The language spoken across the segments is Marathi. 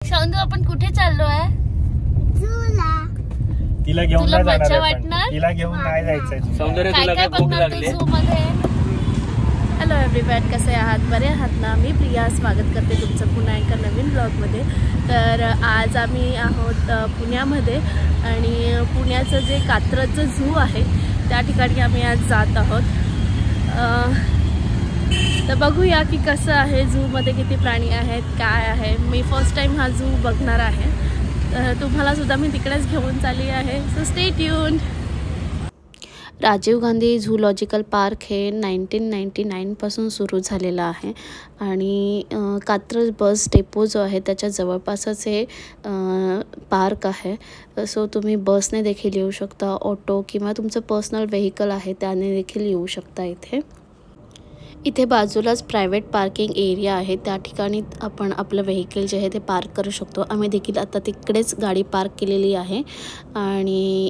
सौंदू आपण कुठे चाललोय? तिला घेऊन तुला नाही मजा जाणार वाटणार? तिला घेऊन नाही जायचंय. सौंदर्य काय तुला काय काय भूक बघणार लागली? तू झू मध्ये? हॅलो एव्हरीवन, कसे आहात? बरे आहात ना? मी प्रिया स्वागत करते तुमचं पुन्हा एका नवीन ब्लॉगमध्ये. तर आज आम्ही आहोत पुण्यामध्ये आणि पुण्याचं जे कात्रजचं झू आहे त्या ठिकाणी आम्ही आज जात आहोत. तर बघूया की कसं आहे, झूमध्ये किती प्राणी आहेत, काय आहे. मी फर्स्ट टाइम हा झू बघणार आहे, तर तुम्हाला सुद्धा मी तिकडेच घेऊन चालली आहे. So stay tuned. Rajiv Gandhi zoological park हे 1999 पासून सुरू झालेलं आहे आणि कात्रज बस डेपो जो आहे त्याच्या जवळपासच हे पार्क आहे. सो तुम्ही बसने देखील येऊ शकता, ऑटो किंवा तुमचं पर्सनल व्हेकल आहे त्याने देखील येऊ शकता. इथे बाजूलाच प्रायव्हेट पार्किंग एरिया आहे, त्या ठिकाणी आपण आपलं व्हेकल जे आहे ते पार्क करू शकतो. आम्ही देखील आता तिकडेच गाडी पार्क केलेली आहे आणि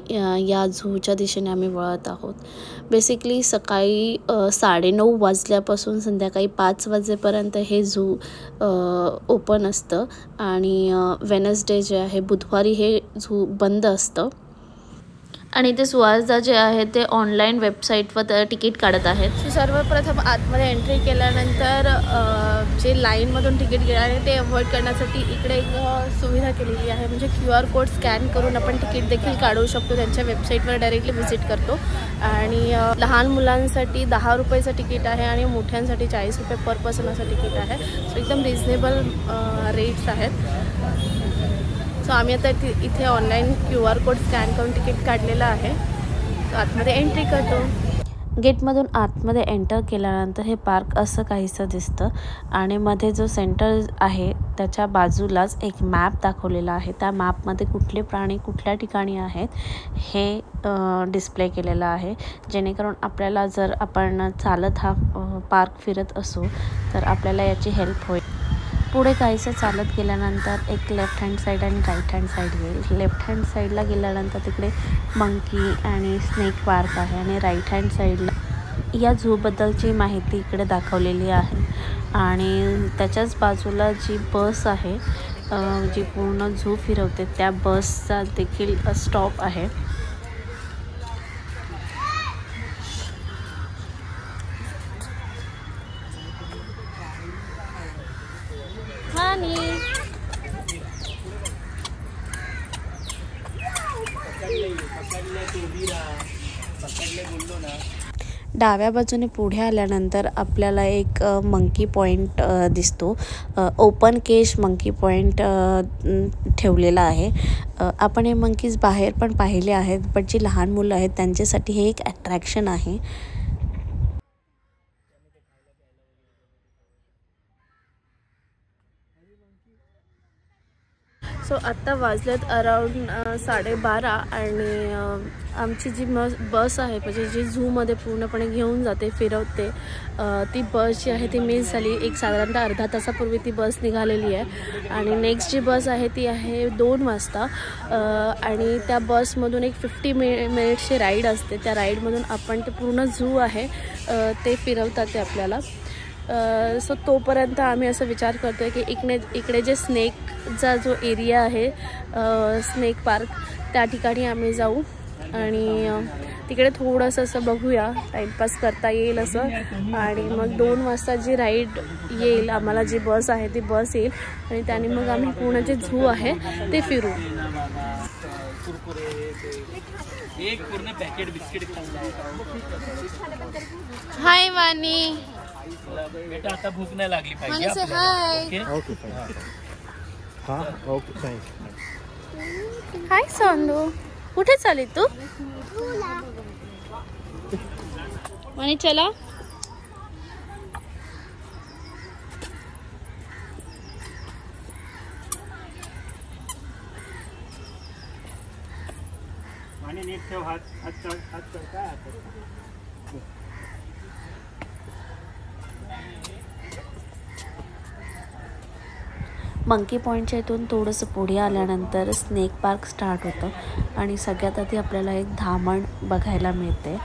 या झूच्या दिशेने आम्ही वळत आहोत. बेसिकली सकाळी 9:30 वाजल्यापासून संध्याकाळी 5 वाजेपर्यंत हे झू ओपन असतं आणि वेनसडे जे आहे बुधवारी हे झू बंद असतं. आणि ते सुहासदा जे आहे ते ऑनलाईन वेबसाईटवर तिकीट काढत आहेत. सर्वप्रथम आतमध्ये एंट्री केल्यानंतर जे लाईनमधून तिकीट घेणारे ते अवॉइड करण्यासाठी इकडे एक सुविधा केलेली आहे. म्हणजे QR कोड स्कॅन करून आपण तिकीट देखील काढू शकतो. त्यांच्या वेबसाईटवर डायरेक्टली व्हिजिट करतो. आणि लहान मुलांसाठी 10 रुपयाचं तिकीट आहे आणि मोठ्यांसाठी 40 रुपये पर पर्सन असं तिकीट आहे. सो एकदम रिजनेबल रेट्स आहेत. सो आम्ही आता इथे ऑनलाईन QR कोड स्कॅन करून तिकीट काढलेलं आहे. आतमध्ये एंट्री करतो. गेटमधून आतमध्ये एंटर केल्यानंतर हे पार्क असं काहीसं दिसतं आणि मध्ये जो सेंटर आहे त्याच्या बाजूलाच एक मॅप दाखवलेला आहे. त्या मॅपमध्ये कुठले प्राणी कुठल्या ठिकाणी आहेत हे डिस्प्ले केलेलं आहे, जेणेकरून आपल्याला जर आपण चालत हा पार्क फिरत असू तर आपल्याला याची हेल्प होईल. पुढे काहीसं चालत गेल्यानंतर एक लेफ्ट हँड साईड आणि राईट हँड साईड येईल. लेफ्ट हँड साईडला गेल्यानंतर तिकडे मंकी आणि स्नेक पार्क आहे आणि राईट हँड साईडला या झूबद्दलची माहिती इकडे दाखवलेली आहे. आणि त्याच्याच बाजूला जी बस आहे जी पूर्ण झू फिरवते त्या बसचा देखील स्टॉप आहे. डाव्या बाजूने पुढे आल्यानंतर आपल्याला एक मंकी पॉईंट दिसतो. ओपन केज मंकी पॉईंट ठेवलेला आहे. आपण हे मंकीज बाहेर पण पाहिले आहेत, पण जी लहान मुलं आहेत त्यांच्यासाठी हे एक अट्रॅक्शन आहे. सो आत्ता वाजलेत अराउंड 12:30 आणि आमची जी बस आहे म्हणजे जी झूमध्ये पूर्णपणे घेऊन जाते फिरवते ती बस जी आहे ती मिस झाली. एक साधारणतः अर्धा तासापूर्वी ती बस निघालेली आहे आणि नेक्स्ट जी बस आहे ती आहे 2 वाजता आणि त्या बसमधून एक 50 मिनिट्सची राईड असते. त्या राईडमधून आपण ते पूर्ण झू आहे ते फिरवतात ते आपल्याला. सो तोपर्यंत आम्ही असं विचार करतो आहे की इकडे जे स्नेकचा जो एरिया आहे स्नेक पार्क त्या ठिकाणी आम्ही जाऊ आणि तिकडे थोडंसं असं बघूया, टाईमपास करता येईल असं. आणि मग 2 वाजता जी राईड येईल आम्हाला, जी बस आहे ती बस येईल आणि त्याने मग आम्ही पूर्ण जे झू आहे ते फिरू. एक पूर्ण पॅकेट बिस्किट हाय वानी. बेटा आता भूक नाही लागली पाहिजे हाय. ओके हां ओके थँक्यू. हाय सोंदू, कुठे चालली तू? आणि चला आणि नीट ठेव हात काय हात. मंकी पॉईंटच्या इथून थोडंसं पुढे आल्यानंतर स्नेक पार्क स्टार्ट होतं आणि सगळ्यात आधी आपल्याला एक धामण बघायला मिळते.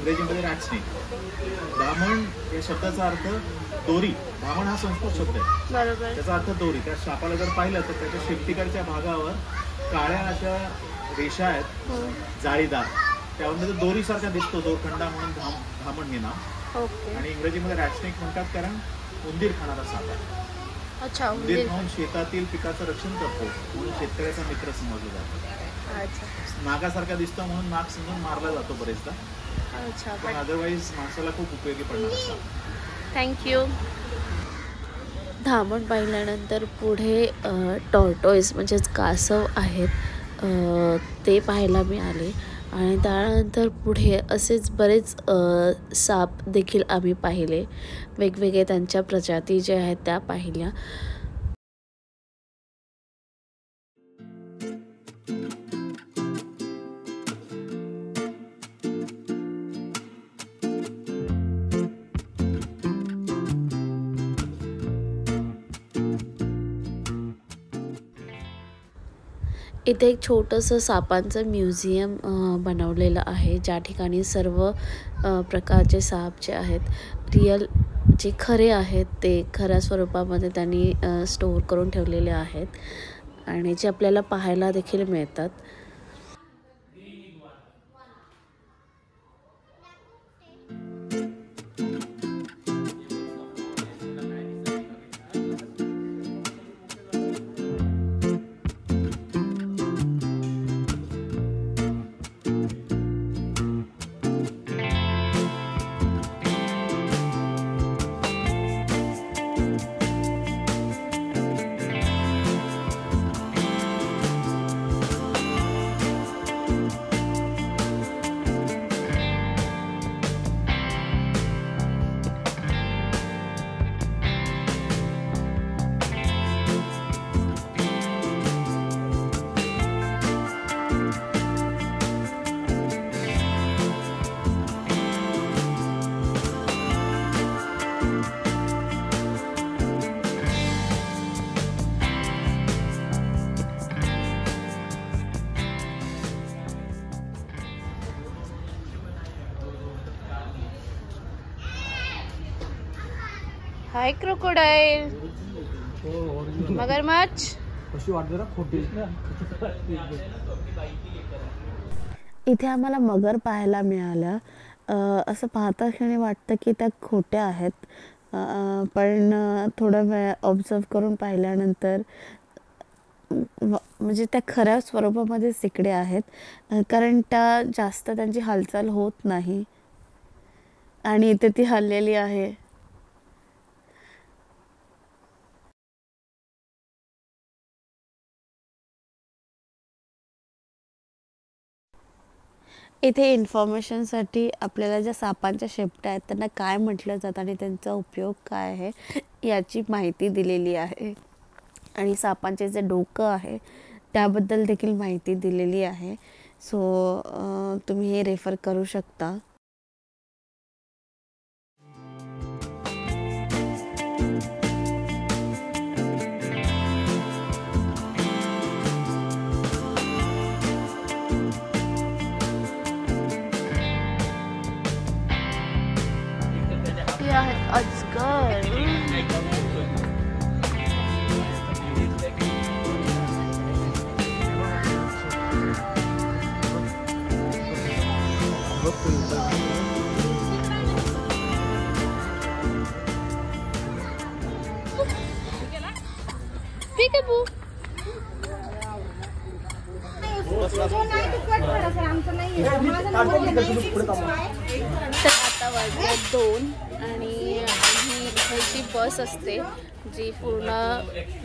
इंग्रजीमध्ये रॅट स्नेक. धामण या शब्दाचा अर्थ दोरी. धामण हा संस्कृत शब्द आहे, बरोबर. त्याचा अर्थ दोरी. त्या सापाला जर पाहिलं तर त्याच्या शेपटीकडच्या भागावर काळ्या अशा रेषा आहेत जाळीदार, त्यामध्ये तो दोरीसारखा दिसतो, दोरखंडा म्हणून धामण हे नाव. ओके. आणि इंग्रजीमध्ये रॅट स्नेक म्हणतात कारण उंदीर खाणारा साप आहे. अच्छा. उंदीर खाऊन शेतातील पिकाचं रक्षण करतो म्हणून शेतकऱ्याचा मित्र समजला जातो. अच्छा. नागासारखा दिसतो म्हणून नाग समजून मारला जातो बरेचदा. अच्छा. पण अदरवाईज माणसाला खूप उपयोगी पडणार असतात. थँक्यू. धामण पाहिल्यानंतर पुढे टॉर्टॉईस म्हणजेच कासव आहेत, ते पाहायला मिळाले. आणि त्यानंतर पुढे असेच बरेच साप देखील आम्ही पाहिले. वेगवेगळे त्यांच्या प्रजाती ज्या आहेत त्या पाहिल्या. इथे एक छोटंसं सापांचं म्युझियम बनवलेलं आहे, ज्या ठिकाणी सर्व प्रकारचे साप जे आहेत रिअल जे खरे आहेत ते खऱ्या स्वरूपामध्ये त्यांनी स्टोअर करून ठेवलेले आहेत आणि जे आपल्याला पाहायला देखील मिळतात. हाय क्रोकोडाईल. मगरमच्छ. इथे आम्हाला मगर पाहायला मिळाल्या. असं पाहता क्षणी वाटतं की त्या खोट्या आहेत, पण थोडा वेळ ऑब्झर्व करून पाहिल्यानंतर म्हणजे त्या खऱ्या स्वरूपामध्ये तिकडे आहेत, कारण त्या जास्त त्यांची हालचाल होत नाही आणि इथे ती हललेली आहे. इथे इन्फॉर्मेशनसाठी आपल्याला ज्या सापांच्या शेपट्या आहेत त्यांना काय म्हटलं जातं आणि त्यांचा उपयोग काय आहे याची माहिती दिलेली आहे. आणि सापांचे जे डोकं आहे त्याबद्दल देखील माहिती दिलेली आहे. सो तुम्ही हे रेफर करू शकता. अजगर. Peekaboo. तर आता वाजले 2 आणि आम्ही इथे बस असते जी पूर्ण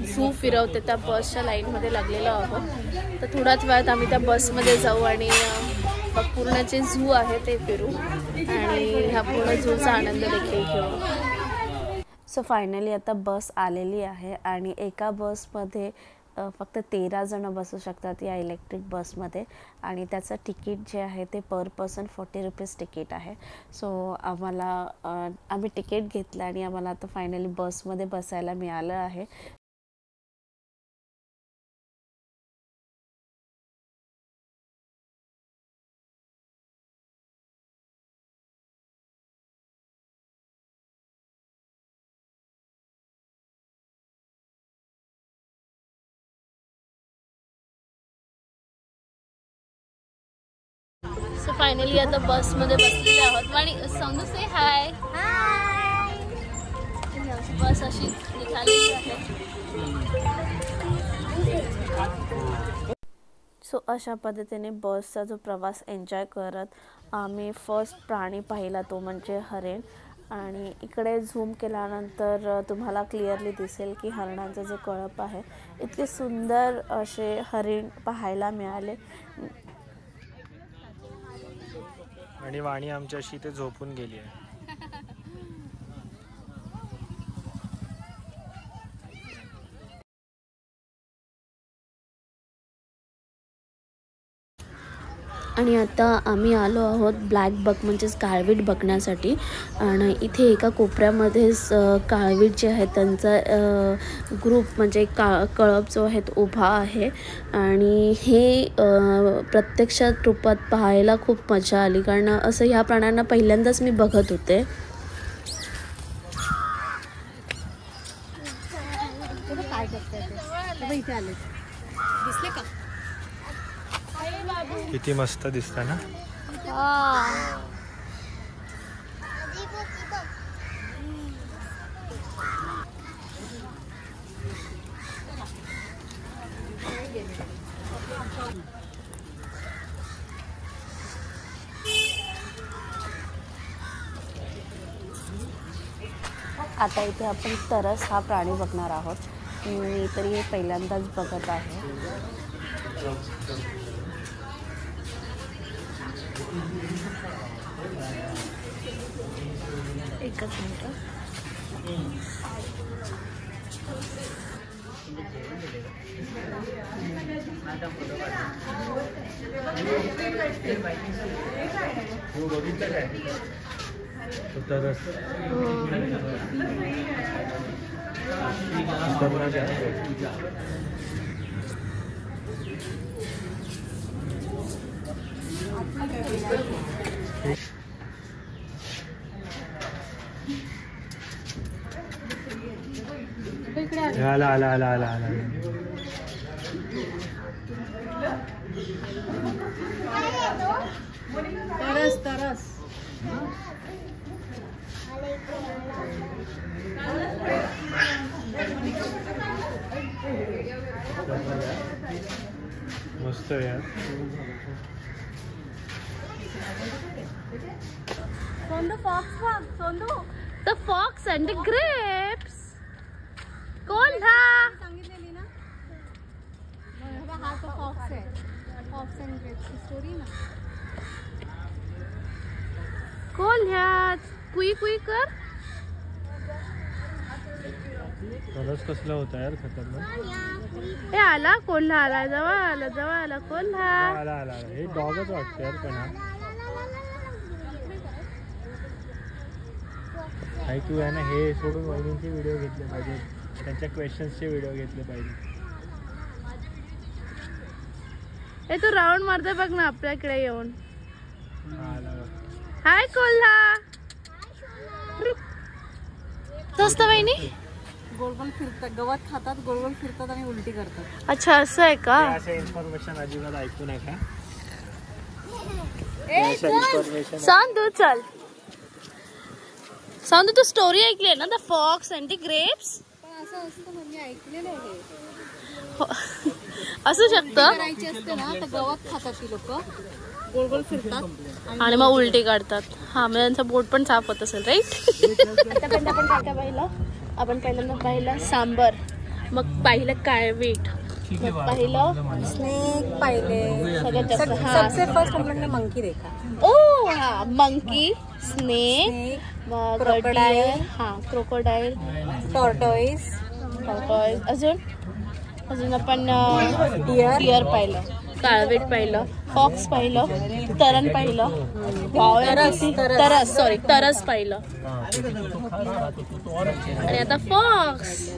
झू फिरवते त्या बसच्या लाईनमध्ये लागलेलो आहोत. तर थोड्याच वेळात आम्ही त्या बसमध्ये जाऊ आणि पूर्ण जे झू आहे ते फिरू आणि ह्या पूर्ण झूचा आनंद देखील घेऊ. सो फायनली आता बस आलेली आहे आणि एका बसमध्ये फक्त 13 जण बसू शकतात या इलेक्ट्रिक बसमध्ये आणि त्याचं तिकीट जे आहे ते पर पर्सन 40 रुपीज तिकीट आहे. सो आम्ही तिकीट घेतलं आणि आम्हाला आता फायनली बसमध्ये बसायला मिळालं आहे. सो फायनली आता बसमध्ये बसलेले आहोत आणि समजू से हाय. बस अशी निघालेली आहे. सो अशा पद्धतीने बसचा जो प्रवास एन्जॉय करत आम्ही फर्स्ट प्राणी पाहिला तो म्हणजे हरिण. आणि इकडे झूम केल्यानंतर तुम्हाला क्लिअरली दिसेल की हरणांचा जो कळप आहे इतके सुंदर असे हरिण पाहायला मिळाले. आणि वाणी आमच्याशी ते झोपून गेली आहे. आणि आता आम्ही आलो आहोत ब्लॅक बक म्हणजेच काळवीट बघण्यासाठी. आणि इथे एका कोपऱ्यामध्येच काळवीट जे आहे त्यांचा ग्रुप म्हणजे कळप जो आहे तो उभा आहे. आणि हे प्रत्यक्षात रूपात पाहायला खूप मजा आली कारण असं ह्या प्राण्यांना पहिल्यांदाच मी बघत होते. किती मस्त दिसतं ना. आता इथे आपण तरस हा प्राणी बघणार आहोत. मी तरी हे पहिल्यांदाच बघत आहे. एकच मिनिट. आला आला आला आला आला. तरस तरस. मस्त यार. The fox and the grapes. कोल्हा. सांगितलेली ना हा तो फॉक्स आहे. फॉक्स अँड ग्रेप्सची स्टोरी ना. कोल्ह्यात कुई कुई कर. तरच कसला होता यार खतरनाक. हे आला कोल्हा आला. जवळ आला कोल्हा. आला आला. हे डॉगच वाटतं यार पण हा. काही तू आहे ना हे सोडून वहिनींचे व्हिडिओ घेतले पाहिजे. त्यांच्या क्वेश्चन्सचे व्हिडिओ घेतले पाहिजे. हे तू राऊंड मारतोय बघ ना आपल्याकडे येऊन. हाय कोल्हा. स्वस्त वहिनी. गोल गोल फिरतात. गवत खातात. गोल गोल फिरतात आणि उलटी करतात. अच्छा असं आहे का. अशा इन्फॉर्मेशन अजिबात ऐकू नका. सांदू चल. सांदू तू स्टोरी ऐकली आहे ना the fox and the grapes. पण असं असतं म्हणजे ऐकलेलं आहे. असू शकतं. करायची असते ना तर गवत खातात ती लोक. गोल गोल फिरतात आणि मग उलटी काढतात. हा म्हणजे त्यांचा बोट पण साफ होत असेल राईट. आतापर्यंत आपण काय काय पाहिलं. आपण पहिल्यांदा पाहिलं सांबर. मग पाहिलं काळवीट. मग पाहिलं स्नेक पाहिले. सगळ्यात जास्त सबसे फर्स्ट हम लोग ने मंकी देखा. ओ हा मंकी स्नेक मग क्रोकोडाईल. हा क्रोकोडाईल टॉर्टॉइस. अजून आपण डिअर पाहिलं. काळवीट पाहिलं. फॉक्स पाहिलं. तरण पाहिलं. तरस पाहिलं. आणि आता फॉक्स.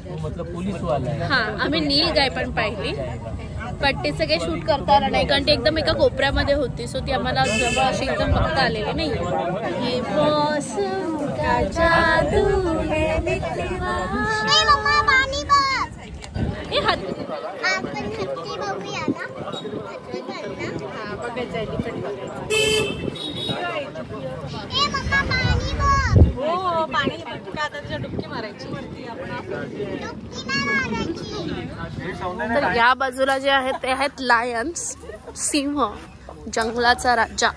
हा आम्ही नील गाय पण पाहिली. बट ते सगळे शूट करता आलं नाही कारण ती एकदम एका कोपऱ्यामध्ये होती. सो ती आम्हाला जवळ अशी एकदम बघता आलेली नाही. एलिफंट हो पाणी काय आता त्याच्या डुबकी मारायची. तर या बाजूला जे आहेत ते आहेत लायन्स, सिंह, जंगलाचा राजा.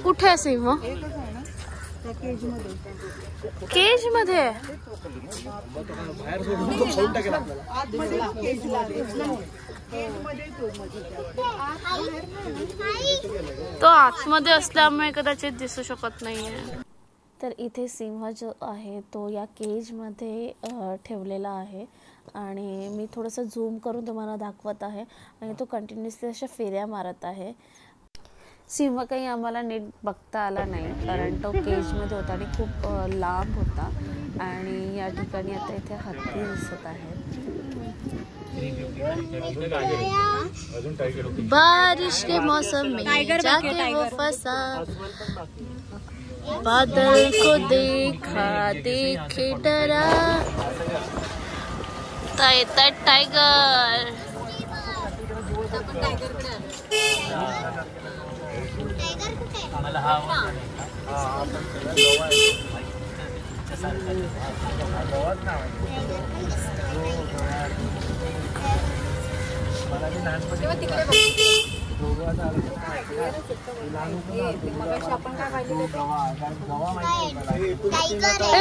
कुठे आहे सिंह? केज मध्ये. तो आतमध्ये असल्यामुळे कदाचित दिसू शकत नाहीये. तर इथे सिंह जो आहे तो या केजमध्ये ठेवलेला आहे आणि मी थोडंसं झूम करून तुम्हाला दाखवत आहे आणि तो कंटिन्युअसली अशा फेऱ्या मारत आहे. सिंह काही आम्हाला नीट बघता आला नाही कारण तो केजमध्ये होता आणि खूप लांब होता. आणि या ठिकाणी आता इथे हत्ती दिसत आहेत. बारिश के मौसम में जाके वो फंसा, बादल को देखा देखे डरा. टाइगर. मला हा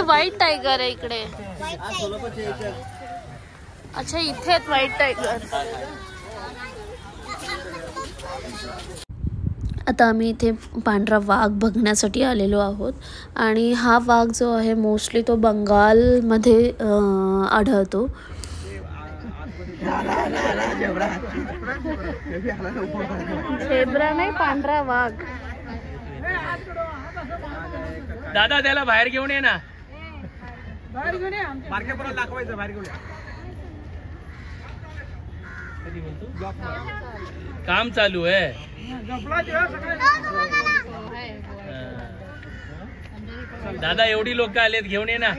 व्हाईट टायगर आहे इकडे. अच्छा इथे आहेत व्हाईट टायगर. आता आम्ही इथे पांढरा वाघ बघण्यासाठी आलेलो आहोत आणि हा वाघ जो आहे मोस्टली तो बंगालमध्ये आढळतो. झेब्रा नाही, पांढरा वाघ. दादा त्याला बाहेर घेऊन ये ना. दाखवायचं बाहेर घेऊन. काम चालू आहे. दादा एवढी लोक आलेत, घेऊन ये ना.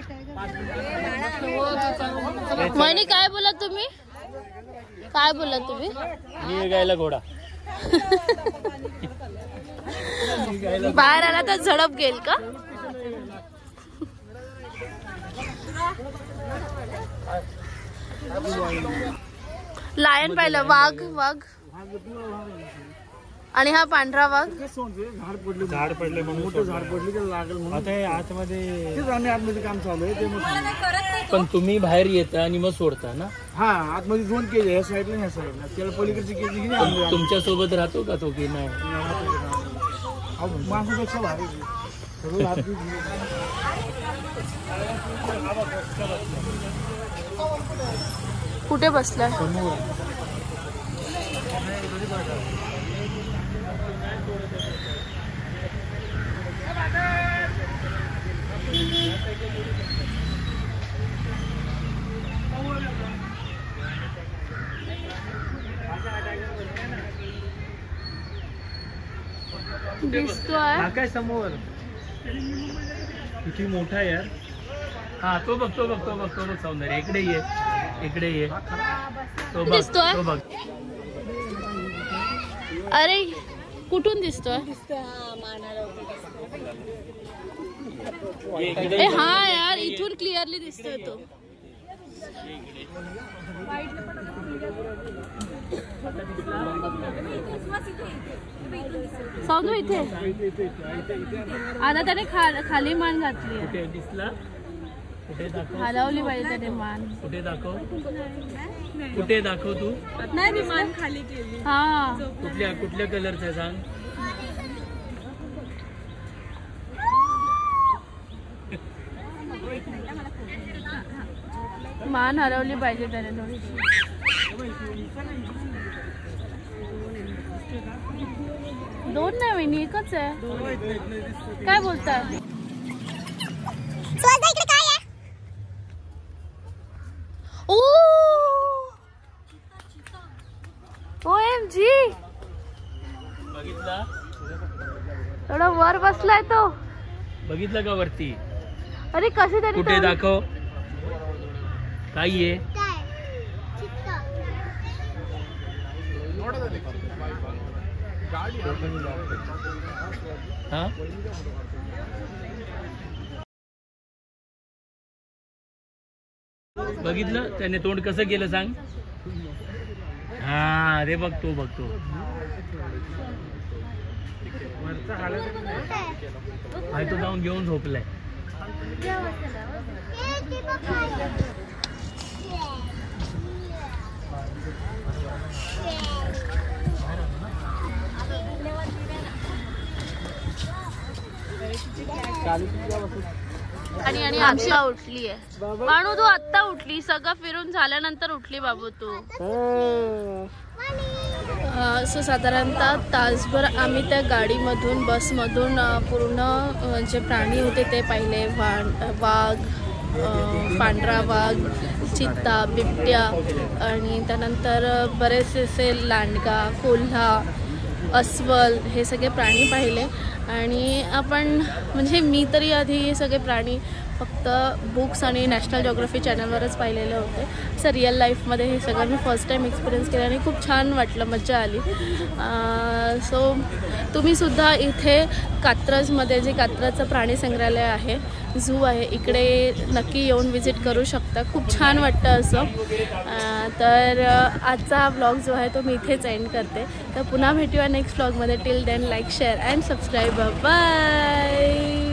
वहिनी काय बोला तुम्ही? काय बोला तुम्ही? मी गायला घोडा. बाहेर आला तर झडप घेईल का? लायन पाहिलं, वाघ वाघ आणि हा पांढरा वाघ. झाड पडले म्हणून मोठं झाड पडले तर लागल म्हणून आता आतमध्ये आतमध्ये काम चालू आहे ते. पण तुम्ही बाहेर येता आणि मग सोडता ना? हा आतमध्ये 2 केज आहे, या साईडला ह्या साईडला. त्याला पलीकडची केज तुमच्या सोबत राहतो का तो की नाही? माणसापेक्षा भारी. कुठे बसलाय? दिसतोय काय समोर किती मोठा आहे यार. हा तो बघ सौंदर्य. इकडे ये, इकडे ये. तो बघ, दिसतोय? तो बघ. अरे कुठून दिसतोय? ए हा यार, इथून क्लिअरली दिसतोय तो. सौंदू इथे आता त्याने खाली मान घातली. कुठे दिसला? कुठे दाखव. हलवली पाहिजे त्याने मान. कुठे दाखव, कुठे दाखव तू. नाही मी मान खाली केली. हा कुठल्या कलरचा सांग. मान हलवली पाहिजे त्याने थोडीशी. दोन नाही वहिनी, एकच आहे. काय बोलताय? OMG बघितला? थोडा वर बसलाय तो. बघितलं का वरती? अरे कशी तरी कुठे दाखव. काय आहे? हा बघितलं त्याने तोंड कसं केलं सांग. हा रे बघतो हाय तो जाऊन घेऊन झोपलाय. आणि आता उठली आहे बाणू, तू आत्ता उठली, सगळं फिरून झाल्यानंतर उठली बाबू तू. सो साधारणतः तासभर आम्ही त्या गाडीमधून बसमधून पूर्ण जे प्राणी होते ते पाहिले. वाघ, पांढरा वाघ, चित्ता, बिबट्या आणि त्यानंतर बरेचसे लांडगा, कोल्हा, अस्वल हे सगळे प्राणी पाहिले. आणि आपण म्हणजे मी तरी आधी हे सगळे प्राणी फक्त बुक्स आणि नॅशनल जिओग्राफी चॅनलवरच पाहिलेले होते. असं रिअल लाईफमध्ये हे सगळं मी फर्स्ट टाईम एक्सपिरियन्स केलं आणि खूप छान वाटलं, मजा आली. सो तुम्हीसुद्धा इथे कात्रजमध्ये जे कात्रजचं प्राणी संग्रहालय आहे, झू आहे, इकडे नक्की येऊन विजिट करू शकता. खूप छान वाटतं असं. तर आजचा हा व्लॉग जो आहे तो मी इथेच एंड करते. तर पुन्हा भेटूया नेक्स्ट व्लॉगमध्ये. Till then like, share and subscribe. Bye.